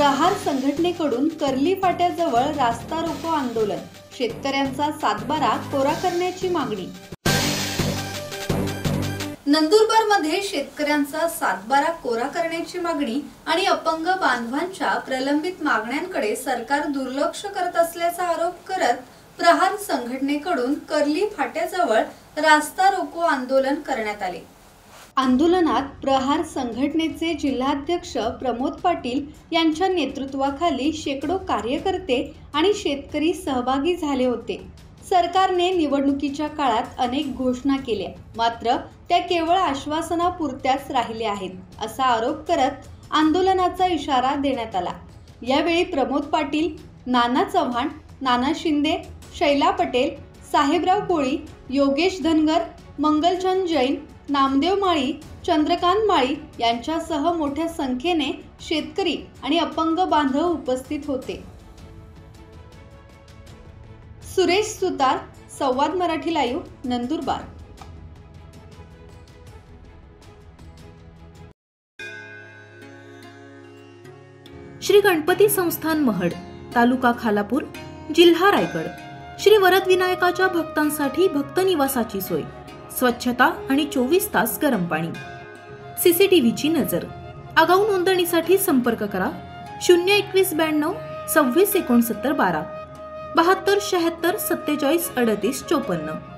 प्रहार संघटनेकडून कर्ली फाट्याजवळ रास्ता रोको आंदोलन, शेतकऱ्यांचा सातबारा कोरा करण्याची मागणी। नंदुरबारमध्ये शेतकऱ्यांचा सातबारा कोरा करण्याची मागणी आणि अपंग बांधवांच्या प्रलंबित मागण्यांकडे सरकार दुर्लक्ष करत असल्याचा आरोप करत प्रहार संघटनेकडून कर्ली फाट्याजवळ रास्ता रोको आंदोलन करण्यात आले। आंदोलनात प्रहार संघटनेचे जिल्हाध्यक्ष प्रमोद पाटील यांच्या नेतृत्वाखाली शेकडो कार्यकर्ते आणि शेतकरी सहभागी झाले होते। सरकारने निवडणुकीच्या काळात अनेक घोषणा केल्या, मात्र त्या केवळ आश्वासनापुरत्याच राहिल्या आहेत, असा आरोप करत आंदोलनाचा इशारा देण्यात आला। यावेळी प्रमोद पाटील, नाना चव्हाण, नाना शिंदे, शैला पटेल, साहेबराव कोळी, योगेश धनगर, मंगलचंद जैन, नामदेव माळी, चंद्रकांत माळी यांच्यासह मोठ्या संख्येने शेतकरी आणि अपंग बांधव उपस्थित होते। सुरेश सुतार, संवाद मराठी लाईव्ह, नंदुरबार। श्री गणपती संस्थान महड, तालुका खालापूर, जिल्हा रायगड। श्री वरद विनायकाच्या भक्तांसाठी भक्त निवासाची सोय, स्वच्छता आणि 24 तास गरम पाणी, सीसीटीव्हीची नजर। आगाऊ नोंदणीसाठी संपर्क करा 021 92 26 69 12 72 76 47 38 54।